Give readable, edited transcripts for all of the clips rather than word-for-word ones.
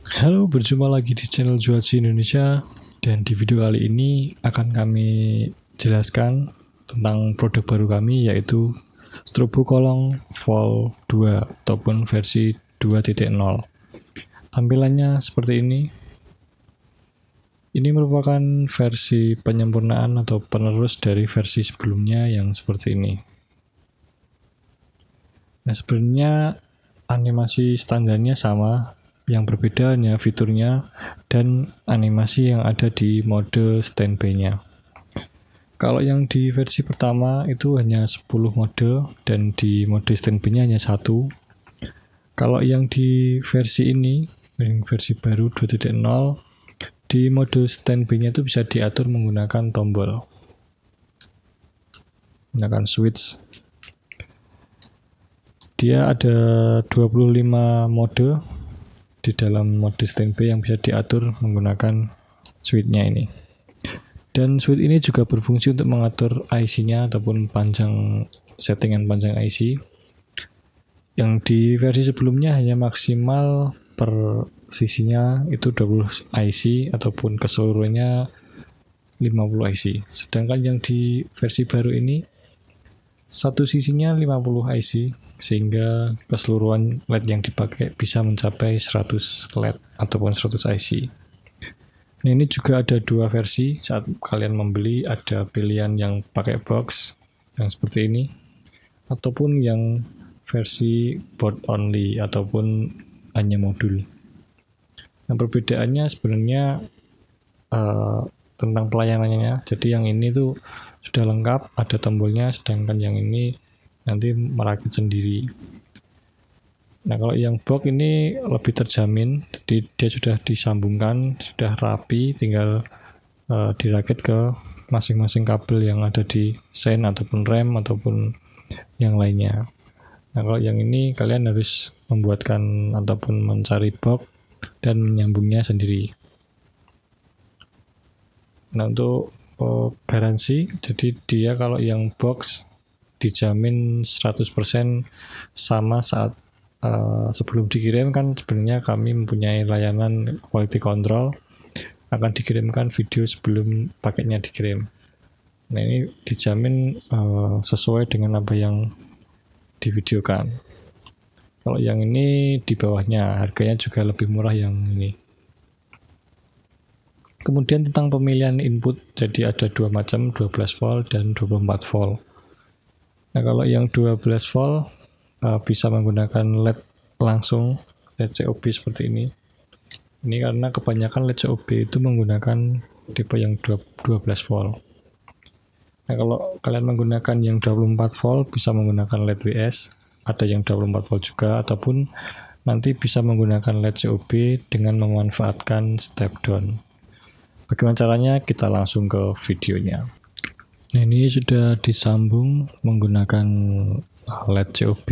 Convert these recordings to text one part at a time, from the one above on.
Halo, berjumpa lagi di channel Juaci Indonesia. Dan di video kali ini akan kami jelaskan tentang produk baru kami, yaitu Strobo Kolong Vol 2 ataupun versi 2.0. Tampilannya seperti ini. Ini merupakan versi penyempurnaan atau penerus dari versi sebelumnya yang seperti ini. Nah, sebenarnya animasi standarnya sama, yang berbeda hanya fiturnya dan animasi yang ada di mode standby-nya. Kalau yang di versi pertama itu hanya 10 mode dan di mode standby-nya hanya 1. Kalau yang di versi ini, versi baru 2.0, di mode standby-nya itu bisa diatur menggunakan tombol, menggunakan switch. Dia ada 25 mode di dalam mode standby yang bisa diatur menggunakan switch-nya ini. Dan switch ini juga berfungsi untuk mengatur IC-nya ataupun settingan panjang IC. Yang di versi sebelumnya hanya maksimal per sisinya itu 20 IC ataupun keseluruhannya 50 IC. Sedangkan yang di versi baru ini satu sisinya 50 IC sehingga keseluruhan LED yang dipakai bisa mencapai 100 LED ataupun 100 IC. Nah, ini juga ada dua versi. Saat kalian membeli ada pilihan yang pakai box yang seperti ini ataupun yang versi board only ataupun hanya modul. Nah, perbedaannya sebenarnya tentang pelayanannya. Jadi yang ini tuh sudah lengkap, ada tombolnya, sedangkan yang ini nanti merakit sendiri. Nah, kalau yang box ini lebih terjamin, jadi dia sudah disambungkan, sudah rapi, tinggal dirakit ke masing-masing kabel yang ada di sen ataupun rem ataupun yang lainnya. Nah, kalau yang ini kalian harus membuatkan ataupun mencari box dan menyambungnya sendiri. Nah, untuk garansi, jadi dia kalau yang box dijamin 100% sama saat sebelum dikirim. Kan sebenarnya kami mempunyai layanan quality control, akan dikirimkan video sebelum paketnya dikirim. Nah, ini dijamin sesuai dengan apa yang divideokan. Kalau yang ini di bawahnya harganya juga lebih murah yang ini. Kemudian tentang pemilihan input, jadi ada dua macam, 12 volt dan 24 volt. Nah, kalau yang 12 volt bisa menggunakan LED langsung, LED COB seperti ini. Ini karena kebanyakan LED COB itu menggunakan tipe yang 12 volt. Nah, kalau kalian menggunakan yang 24 volt bisa menggunakan LED WS, ada yang 24 volt juga, ataupun nanti bisa menggunakan LED COB dengan memanfaatkan step down. Bagaimana caranya? Kita langsung ke videonya. Nah, ini sudah disambung menggunakan LED COB.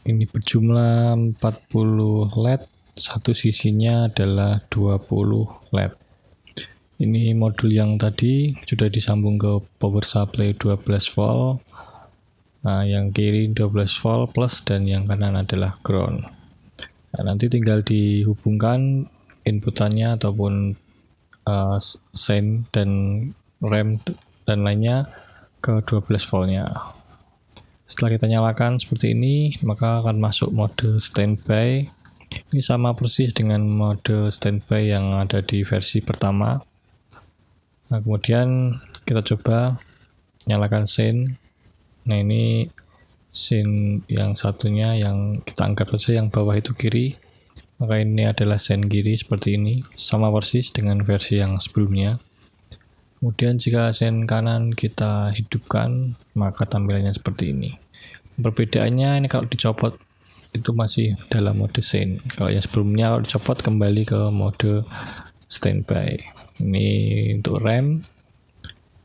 Ini berjumlah 40 LED, satu sisinya adalah 20 LED. Ini modul yang tadi sudah disambung ke power supply 12 volt. Nah, yang kiri 12 volt plus dan yang kanan adalah ground. Nah, nanti tinggal dihubungkan inputannya ataupun sen dan rem dan lainnya ke 12 voltnya. Setelah kita nyalakan seperti ini, maka akan masuk mode standby. Ini sama persis dengan mode standby yang ada di versi pertama. Nah, kemudian kita coba nyalakan sen. Nah, ini sen yang satunya yang kita anggap saja yang bawah itu kiri. Maka ini adalah sen kiri seperti ini, sama persis dengan versi yang sebelumnya. Kemudian jika sen kanan kita hidupkan, maka tampilannya seperti ini. Perbedaannya ini kalau dicopot itu masih dalam mode sen. Kalau yang sebelumnya kalau dicopot kembali ke mode standby. Ini untuk rem,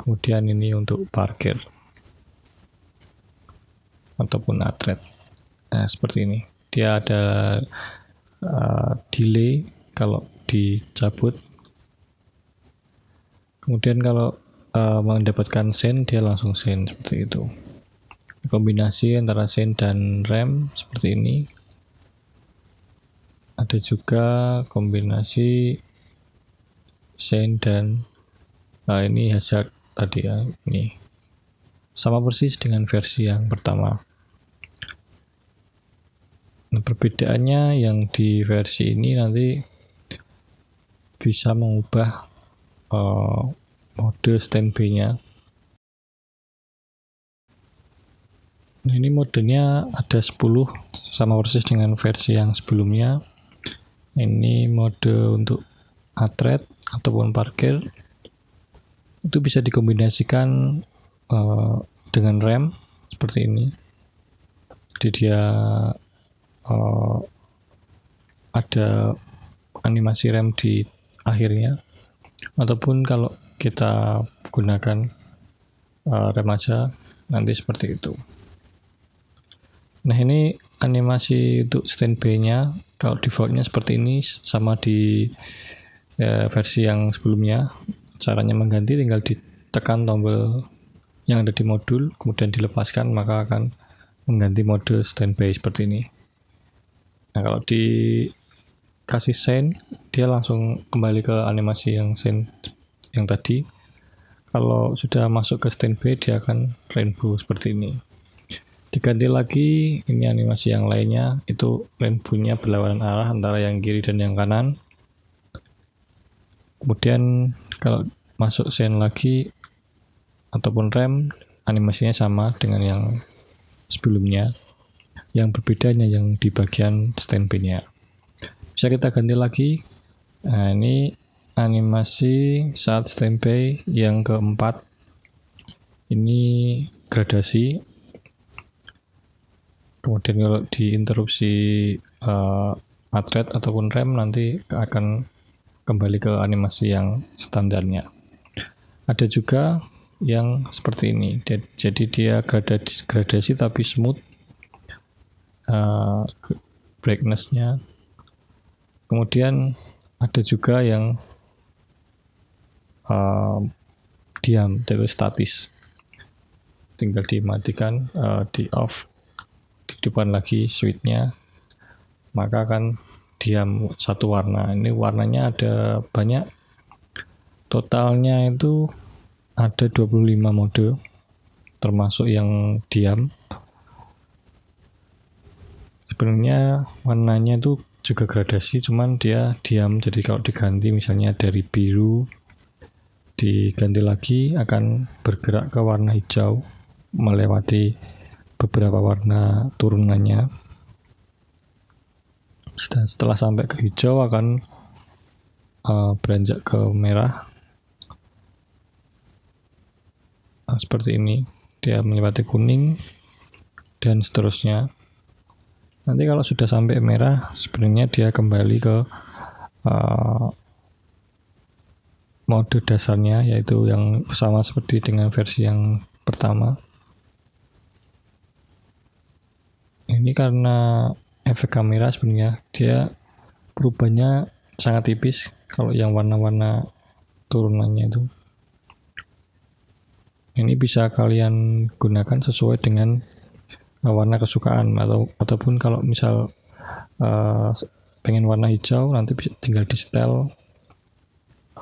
kemudian ini untuk parkir ataupun atret. Nah, seperti ini. Dia ada delay kalau dicabut. Kemudian kalau mendapatkan sen, dia langsung sen seperti itu. Kombinasi antara sen dan rem seperti ini. Ada ada juga kombinasi Saint dan ini Hazard tadi ya, ini sama persis dengan versi yang pertama. Nah, perbedaannya yang di versi ini nanti bisa mengubah mode standby-nya. Nah, ini modenya ada 10 sama persis dengan versi yang sebelumnya. Ini mode untuk atret ataupun parkir. Itu bisa dikombinasikan dengan rem seperti ini. Jadi dia ada animasi rem di akhirnya, ataupun kalau kita gunakan rem aja nanti seperti itu. Nah, ini animasi untuk standby-nya kalau defaultnya seperti ini, sama di versi yang sebelumnya. Caranya mengganti tinggal ditekan tombol yang ada di modul, kemudian dilepaskan, maka akan mengganti mode standby seperti ini. Nah, kalau dikasih Saint, dia langsung kembali ke animasi yang Saint yang tadi. Kalau sudah masuk ke standby, dia akan rainbow seperti ini. Diganti lagi, ini animasi yang lainnya, itu rainbow-nya berlawanan arah antara yang kiri dan yang kanan. Kemudian kalau masuk Saint lagi ataupun rem, animasinya sama dengan yang sebelumnya. Yang berbedanya yang di bagian standby-nya. Bisa kita ganti lagi. Nah, ini animasi saat standby yang keempat. Ini gradasi. Kemudian kalau diinterupsi atret ataupun rem, nanti akan kembali ke animasi yang standarnya. Ada juga yang seperti ini. Jadi dia gradasi tapi smooth. Brightness-nya. Kemudian ada juga yang diam, yaitu statis. Tinggal dimatikan, di off, dihidupkan lagi switch-nya, maka akan diam satu warna. Ini warnanya ada banyak. Totalnya itu ada 25 mode, termasuk yang diam. Sebenarnya warnanya itu juga gradasi, cuman dia diam. Jadi kalau diganti misalnya dari biru, diganti lagi akan bergerak ke warna hijau, melewati beberapa warna turunannya. Setelah sampai ke hijau akan beranjak ke merah. Nah, seperti ini, dia melewati kuning dan seterusnya. Nanti kalau sudah sampai merah, sebenarnya dia kembali ke mode dasarnya, yaitu yang sama seperti dengan versi yang pertama. Ini karena efek kamera, sebenarnya dia perubahannya sangat tipis kalau yang warna-warna turunannya itu. Ini bisa kalian gunakan sesuai dengan warna kesukaan, ataupun kalau misal pengen warna hijau, nanti tinggal di setel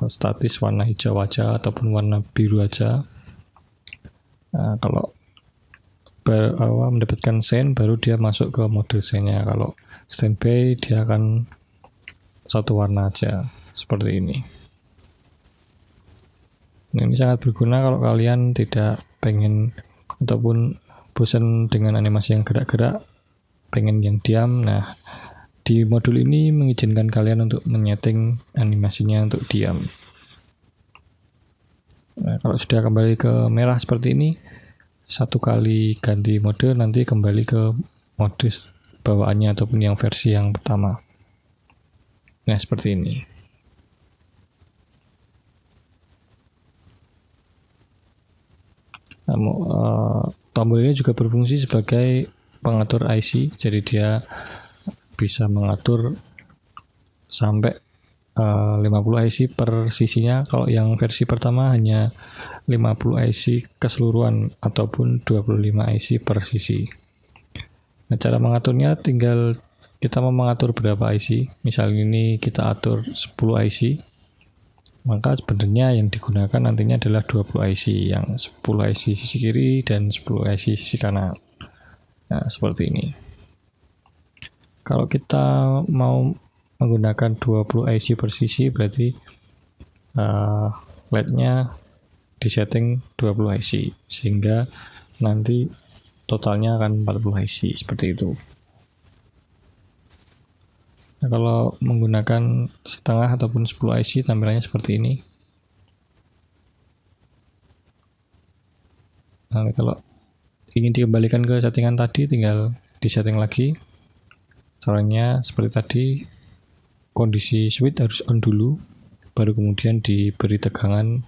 statis warna hijau aja ataupun warna biru aja. Nah, kalau mendapatkan Saint, baru dia masuk ke mode Saint-nya. Kalau standby, dia akan satu warna aja seperti ini. Nah, ini sangat berguna kalau kalian tidak pengen ataupun bosan dengan animasi yang gerak-gerak, pengen yang diam. Nah, di modul ini mengizinkan kalian untuk menyeting animasinya untuk diam. Nah, kalau sudah kembali ke merah seperti ini, satu kali ganti mode nanti kembali ke mode bawaannya ataupun yang versi yang pertama. Nah, seperti ini. Tombol ini juga berfungsi sebagai pengatur IC, jadi dia bisa mengatur sampai 50 IC per sisinya. Kalau yang versi pertama hanya 50 IC keseluruhan ataupun 25 IC per sisi. Nah, cara mengaturnya tinggal kita mau mengatur berapa IC, misal ini kita atur 10 IC, maka sebenarnya yang digunakan nantinya adalah 20 IC, yang 10 IC sisi kiri dan 10 IC sisi kanan. Nah, seperti ini. Kalau kita mau menggunakan 20 IC per sisi, berarti LED-nya disetting 20 IC, sehingga nanti totalnya akan 40 IC, seperti itu. Nah, kalau menggunakan setengah ataupun 10 IC, tampilannya seperti ini. Nah, kalau ingin dikembalikan ke settingan tadi, tinggal disetting lagi. Caranya seperti tadi, kondisi switch harus on dulu, baru kemudian diberi tegangan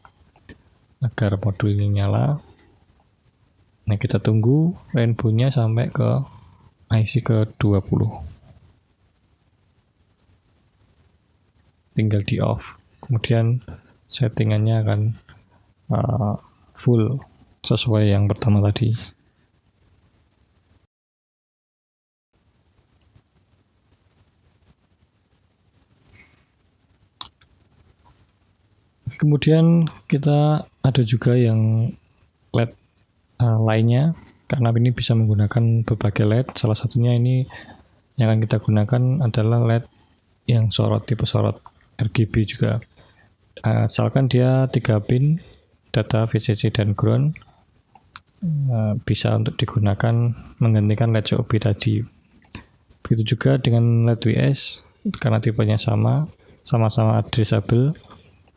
agar modul ini nyala. Nah, kita tunggu rainbow-nya sampai ke IC ke 20. Tinggal di off, kemudian settingannya akan full sesuai yang pertama tadi. Kemudian kita ada juga yang LED lainnya, karena ini bisa menggunakan berbagai LED. Salah satunya ini yang akan kita gunakan adalah LED yang sorot, tipe sorot RGB juga. Asalkan dia 3 pin data VCC dan ground, bisa untuk digunakan menggantikan LED COB tadi. Begitu juga dengan LED WS, karena tipenya sama-sama addressable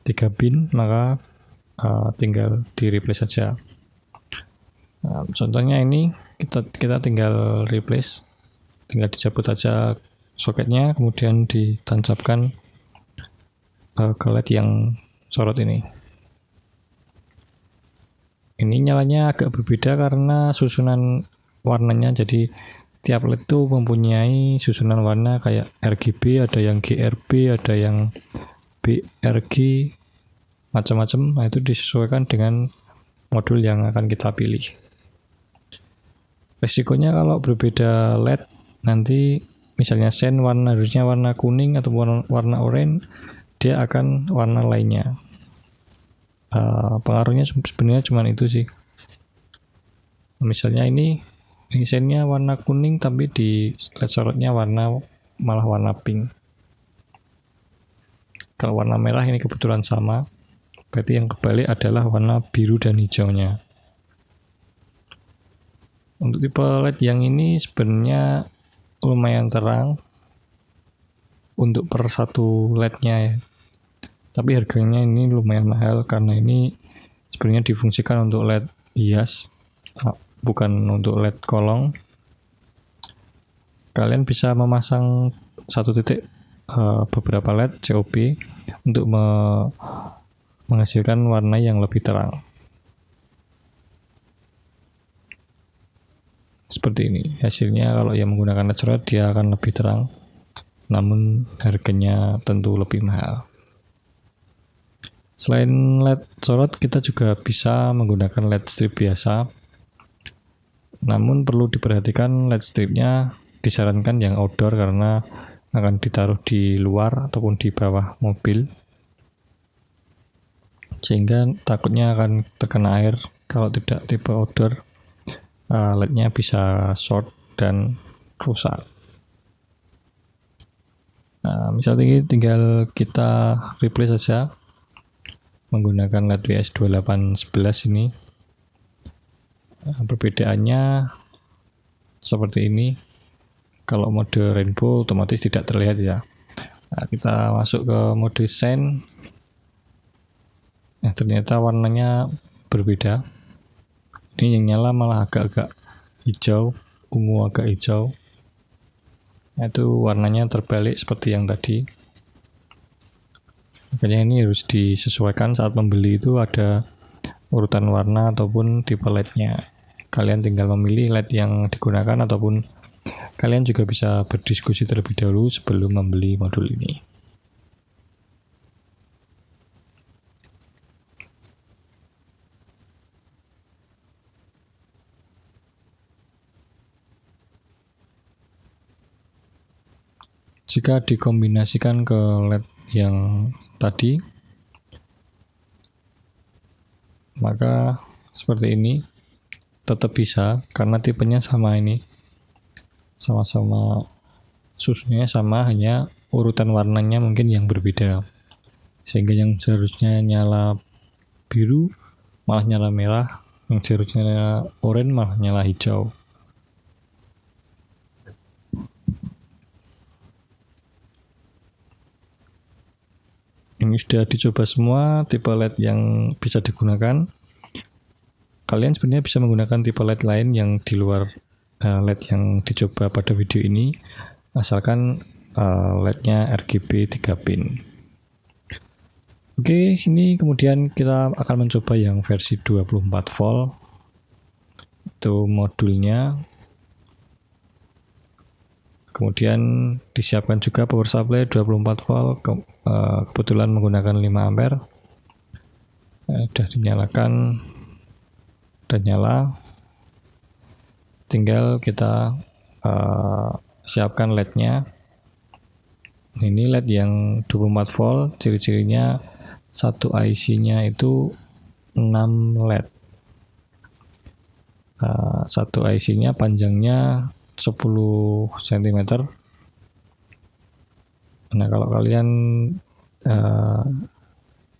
3 pin, maka tinggal di replace saja. Contohnya ini kita tinggal replace, tinggal dicabut saja soketnya, kemudian ditancapkan ke LED yang sorot ini. Ini nyalanya agak berbeda karena susunan warnanya, jadi tiap LED itu mempunyai susunan warna kayak RGB, ada yang GRB, ada yang BRG, macam-macam. Nah, itu disesuaikan dengan modul yang akan kita pilih. Resikonya kalau berbeda LED, nanti misalnya sen harusnya warna kuning atau warna oranye, dia akan warna lainnya. Pengaruhnya sebenarnya cuma itu sih. Misalnya ini sennya warna kuning, tapi di LED sorotnya malah warna pink. Kalau warna merah ini kebetulan sama, berarti yang kebalik adalah warna biru dan hijaunya. Untuk tipe LED yang ini sebenarnya lumayan terang untuk per satu LED-nya ya. Tapi harganya ini lumayan mahal karena ini sebenarnya difungsikan untuk LED hias, bukan untuk LED kolong. Kalian bisa memasang satu titik beberapa LED COB untuk menghasilkan warna yang lebih terang. Seperti ini hasilnya. Kalau yang menggunakan LED sorot, dia akan lebih terang, namun harganya tentu lebih mahal. Selain LED sorot, kita juga bisa menggunakan LED strip biasa. Namun perlu diperhatikan LED stripnya disarankan yang outdoor karena akan ditaruh di luar ataupun di bawah mobil, sehingga takutnya akan terkena air. Kalau tidak tipe outdoor, LED-nya bisa short dan rusak. Nah, misalnya ini tinggal kita replace saja menggunakan LED WS2811 ini. Perbedaannya seperti ini. Kalau mode rainbow otomatis tidak terlihat ya. Nah, kita masuk ke mode sen. Nah, ternyata warnanya berbeda. Ini yang nyala malah agak-agak hijau, ungu agak hijau. Nah, itu warnanya terbalik seperti yang tadi. Makanya ini harus disesuaikan saat membeli, itu ada urutan warna ataupun tipe LED-nya. Kalian tinggal memilih LED yang digunakan, ataupun kalian juga bisa berdiskusi terlebih dahulu sebelum membeli modul ini. Jika dikombinasikan ke LED yang tadi, maka seperti ini tetap bisa karena tipenya sama ini. Sama-sama susunya sama, hanya urutan warnanya mungkin yang berbeda. Sehingga yang seharusnya nyala biru malah nyala merah, yang seharusnya nyala oranye malah nyala hijau. Ini sudah dicoba semua tipe LED yang bisa digunakan. Kalian sebenarnya bisa menggunakan tipe LED lain yang di luar LED yang dicoba pada video ini, asalkan LED-nya RGB 3 pin. Oke, ini kemudian kita akan mencoba yang versi 24 volt. Itu modulnya. Kemudian disiapkan juga power supply 24 volt, kebetulan menggunakan 5 ampere. Sudah dinyalakan dan nyala. Tinggal kita siapkan LED-nya. Ini LED yang 24 volt, ciri-cirinya satu IC-nya itu 6 LED. Satu IC-nya panjangnya 10 cm. Nah, kalau kalian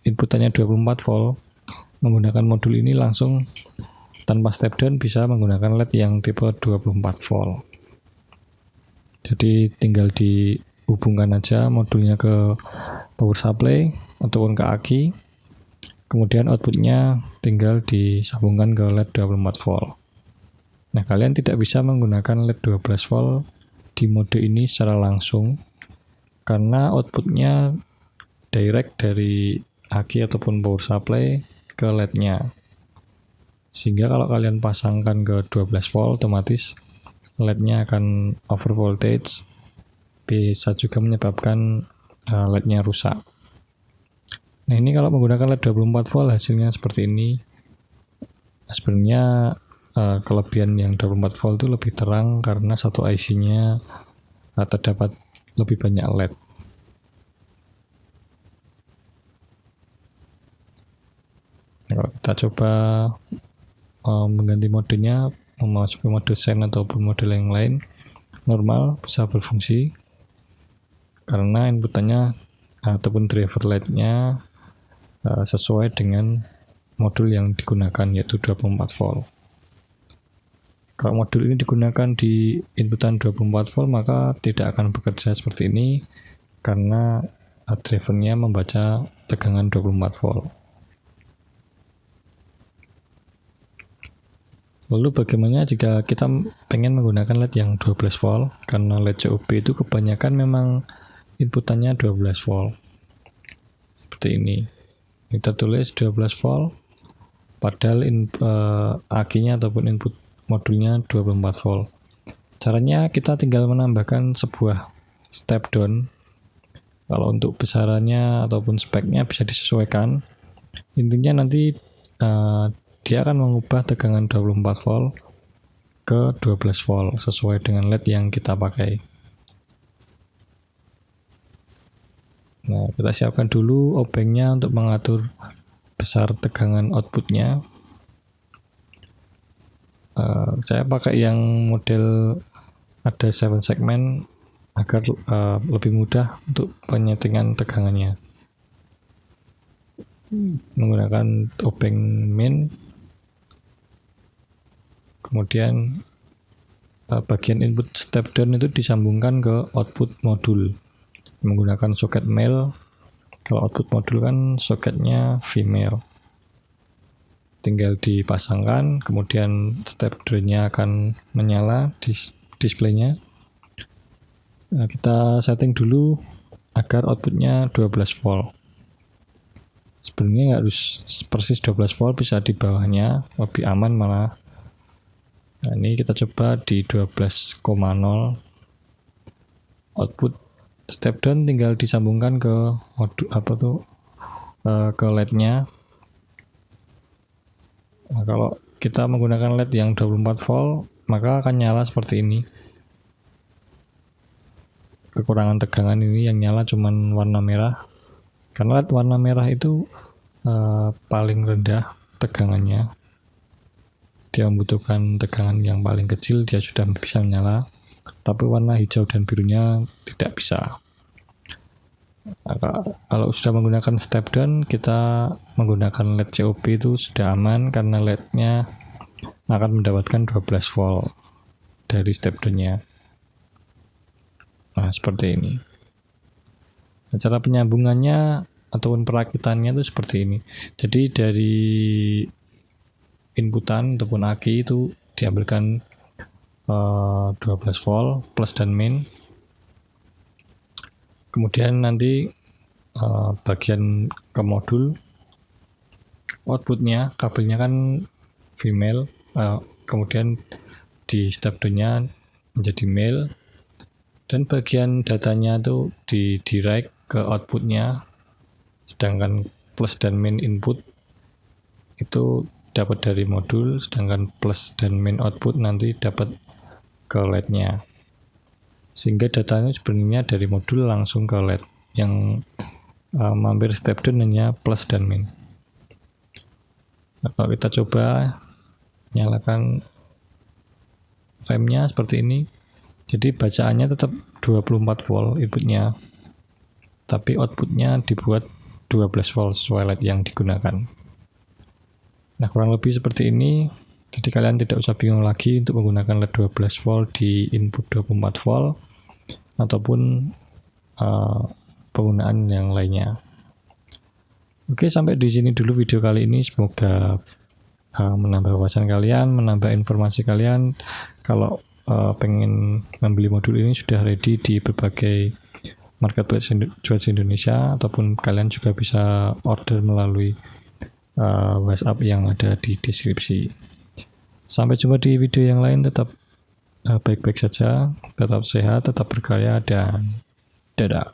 inputannya 24 volt, menggunakan modul ini langsung tanpa step down bisa menggunakan LED yang tipe 24 volt. Jadi tinggal dihubungkan aja modulnya ke power supply ataupun ke aki, kemudian outputnya tinggal disambungkan ke LED 24 volt. Nah, kalian tidak bisa menggunakan LED 12 volt di mode ini secara langsung karena outputnya direct dari aki ataupun power supply ke LED-nya. Sehingga kalau kalian pasangkan ke 12 volt, otomatis LED-nya akan over voltage, bisa juga menyebabkan LED-nya rusak. Nah, ini kalau menggunakan LED 24 volt hasilnya seperti ini. Sebenarnya kelebihan yang 24 volt itu lebih terang karena satu IC-nya terdapat lebih banyak LED. Nah, kalau kita coba mengganti modenya, memasuki mode sen ataupun mode yang lain, normal bisa berfungsi karena inputannya ataupun driver LED-nya sesuai dengan modul yang digunakan, yaitu 24 volt. Kalau modul ini digunakan di inputan 24 volt, maka tidak akan bekerja seperti ini karena drivernya membaca tegangan 24 volt. Lalu bagaimana jika kita pengen menggunakan LED yang 12 volt? Karena LED COB itu kebanyakan memang inputannya 12 volt. Seperti ini. Kita tulis 12 volt, padahal akinya ataupun input modulnya 24 volt. Caranya kita tinggal menambahkan sebuah step down. Kalau untuk besarannya ataupun speknya bisa disesuaikan. Intinya nanti dia akan mengubah tegangan 24 volt ke 12 volt sesuai dengan LED yang kita pakai. Nah, kita siapkan dulu obengnya untuk mengatur besar tegangan outputnya. Saya pakai yang model ada 7 segmen agar lebih mudah untuk penyetingan tegangannya. Menggunakan obeng min, kemudian bagian input step down itu disambungkan ke output modul menggunakan soket male. Kalau output modul kan soketnya female, tinggal dipasangkan, kemudian step down-nya akan menyala di displaynya. Nah, kita setting dulu agar outputnya 12 volt. Sebenarnya nggak harus persis 12 volt, bisa di bawahnya, lebih aman malah. Nah, ini kita coba di 12,0. Output step down tinggal disambungkan ke ke LED-nya. Nah, kalau kita menggunakan LED yang 24 volt, maka akan nyala seperti ini. kekurangan tegangan ini yang nyala cuman warna merah, karena LED warna merah itu paling rendah tegangannya. Dia membutuhkan tegangan yang paling kecil, dia sudah bisa menyala. Tapi warna hijau dan birunya tidak bisa. Nah, kalau sudah menggunakan step down, kita menggunakan LED COB itu sudah aman, karena LED-nya akan mendapatkan 12 volt dari step down-nya. Nah, seperti ini. Nah, cara penyambungannya ataupun perakitannya itu seperti ini. Jadi dari inputan ataupun aki itu diambilkan 12 volt plus dan min. Kemudian nanti bagian ke modul, outputnya, kabelnya kan female, kemudian di step down-nya menjadi male, dan bagian datanya itu di direct ke outputnya, sedangkan plus dan min input itu dapat dari modul, sedangkan plus dan min output nanti dapat ke LED-nya, sehingga datanya sebenarnya dari modul langsung ke LED. Yang mampir step down hanya plus dan min. Nah, kalau kita coba nyalakan remnya seperti ini, jadi bacaannya tetap 24 volt inputnya, tapi outputnya dibuat 12 volt sesuai LED yang digunakan. Nah, kurang lebih seperti ini. Jadi kalian tidak usah bingung lagi untuk menggunakan LED 12 volt di input 24 volt ataupun penggunaan yang lainnya. Oke, sampai di sini dulu video kali ini. Semoga menambah wawasan kalian, menambah informasi kalian. Kalau pengen membeli modul ini sudah ready di berbagai marketplace Juals Indonesia, ataupun kalian juga bisa order melalui WhatsApp yang ada di deskripsi. Sampai jumpa di video yang lain. Tetap baik-baik saja, tetap sehat, tetap berkarya, dan dadah.